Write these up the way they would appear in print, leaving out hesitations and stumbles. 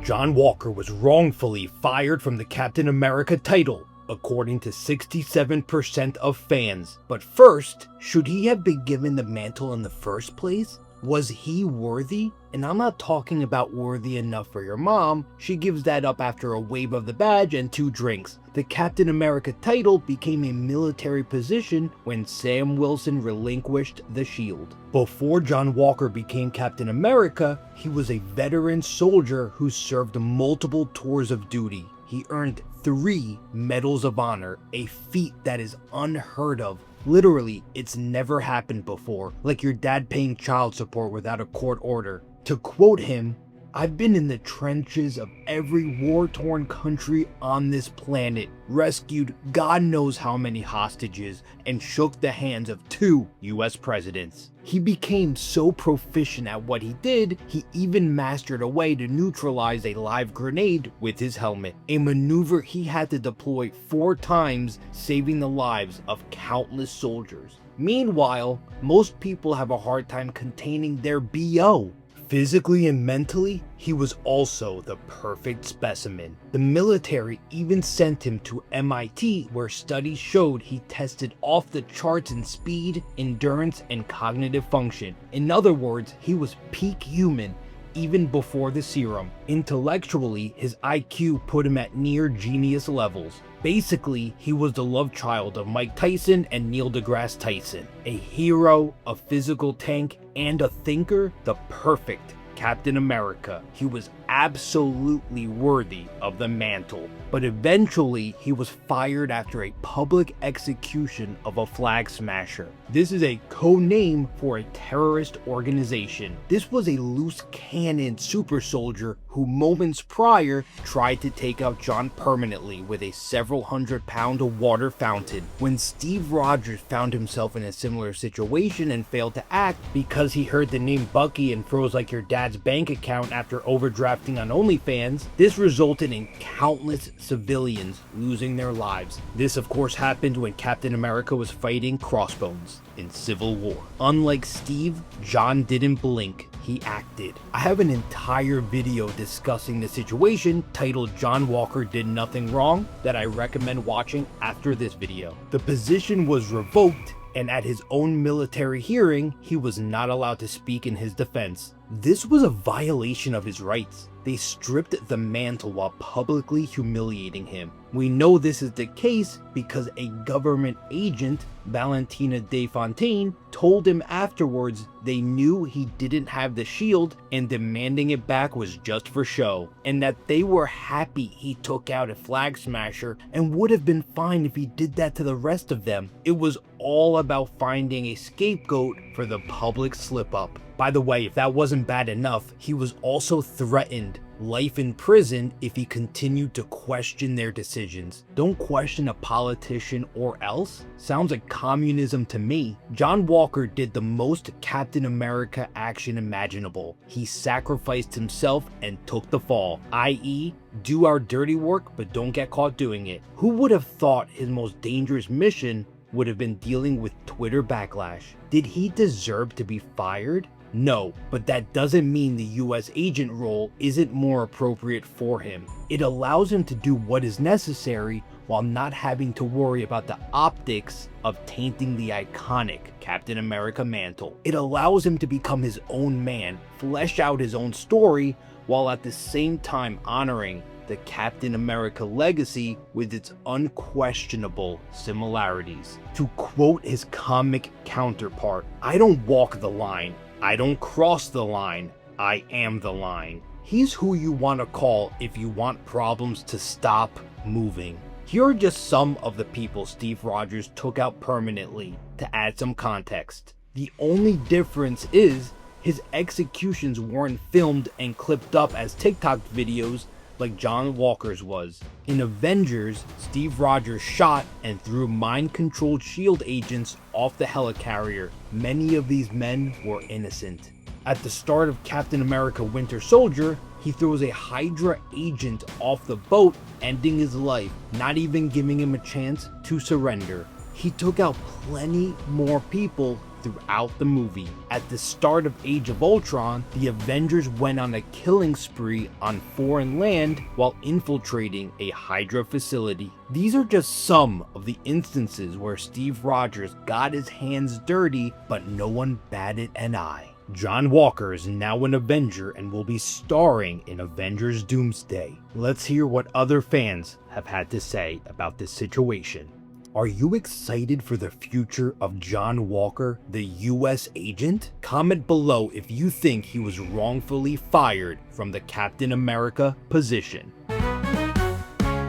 John Walker was wrongfully fired from the Captain America title, according to 67% of fans. But first, should he have been given the mantle in the first place? Was he worthy? And I'm not talking about worthy enough for your mom. She gives that up after a wave of the badge and 2 drinks. The Captain America title became a military position when Sam Wilson relinquished the shield. Before John Walker became Captain America, he was a veteran soldier who served multiple tours of duty. He earned 3 Medals of Honor, a feat that is unheard of. Literally, it's never happened before, like your dad paying child support without a court order. To quote him, "I've been in the trenches of every war-torn country on this planet, rescued God knows how many hostages, and shook the hands of 2 US presidents." He became so proficient at what he did, he even mastered a way to neutralize a live grenade with his helmet, a maneuver he had to deploy 4 times, saving the lives of countless soldiers. Meanwhile, most people have a hard time containing their BO. Physically and mentally, he was also the perfect specimen. The military even sent him to MIT, where studies showed he tested off the charts in speed, endurance, and cognitive function. In other words, he was peak human even before the serum. Intellectually, his IQ put him at near genius levels. Basically, he was the love child of Mike Tyson and Neil deGrasse Tyson. A hero, a physical tank, and a thinker, the perfect Captain America. He was absolutely worthy of the mantle. But eventually, he was fired after a public execution of a flag smasher. This is a code name for a terrorist organization. This was a loose cannon super soldier who moments prior tried to take out John permanently with a several hundred-pound water fountain. When Steve Rogers found himself in a similar situation and failed to act because he heard the name Bucky and froze like your dad's bank account after overdrafting on OnlyFans, this resulted in countless civilians losing their lives. This of course happened when Captain America was fighting Crossbones in Civil War. Unlike Steve, John didn't blink. He acted. I have an entire video discussing the situation titled "John Walker Did Nothing Wrong" that I recommend watching after this video. The position was revoked, and at his own military hearing, he was not allowed to speak in his defense. This was a violation of his rights. They stripped the mantle while publicly humiliating him. We know this is the case because a government agent, Valentina De Fontaine, told him afterwards they knew he didn't have the shield and demanding it back was just for show, and that they were happy he took out a flag smasher and would have been fine if he did that to the rest of them. It was all about finding a scapegoat for the public slip-up. By the way, if that wasn't bad enough, he was also threatened life in prison if he continued to question their decisions. Don't question a politician or else? Sounds like communism to me. John Walker did the most Captain America action imaginable. He sacrificed himself and took the fall, i.e., do our dirty work but don't get caught doing it. Who would have thought his most dangerous mission would have been dealing with Twitter backlash? Did he deserve to be fired? No, but that doesn't mean the US agent role isn't more appropriate for him. It allows him to do what is necessary while not having to worry about the optics of tainting the iconic Captain America mantle. It allows him to become his own man, flesh out his own story, while at the same time honoring the Captain America legacy with its unquestionable similarities. To quote his comic counterpart, "I don't walk the line. I don't cross the line, I am the line." He's who you want to call if you want problems to stop moving. Here are just some of the people Steve Rogers took out permanently to add some context. The only difference is his executions weren't filmed and clipped up as TikTok videos like John Walker's was. In Avengers, Steve Rogers shot and threw mind-controlled SHIELD agents off the helicarrier. Many of these men were innocent. At the start of Captain America Winter Soldier, he throws a Hydra agent off the boat, ending his life, not even giving him a chance to surrender. He took out plenty more people throughout the movie. At the start of Age of Ultron, the Avengers went on a killing spree on foreign land while infiltrating a Hydra facility. These are just some of the instances where Steve Rogers got his hands dirty, but no one batted an eye. John Walker is now an Avenger and will be starring in Avengers Doomsday. Let's hear what other fans have had to say about this situation. Are you excited for the future of John Walker, the US agent? Comment below if you think he was wrongfully fired from the Captain America position.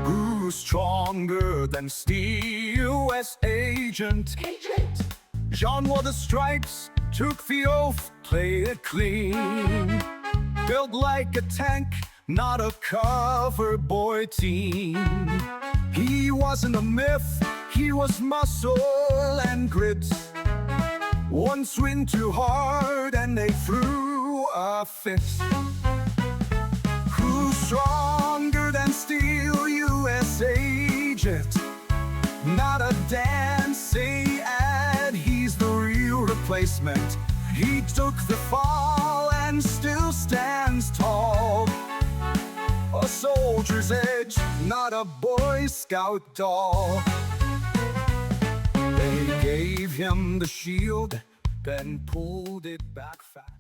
Who's stronger than steel, US agent? John wore the stripes, took the oath, played it clean. Built like a tank, not a cover boy team. He wasn't a myth, he was muscle and grit. One swing too hard and they threw a fit. Who's stronger than steel, US agent? Not a dancing ad, he's the real replacement. He took the fall and still stands tall. A soldier's edge, not a Boy Scout doll. They gave him the shield, then pulled it back fast.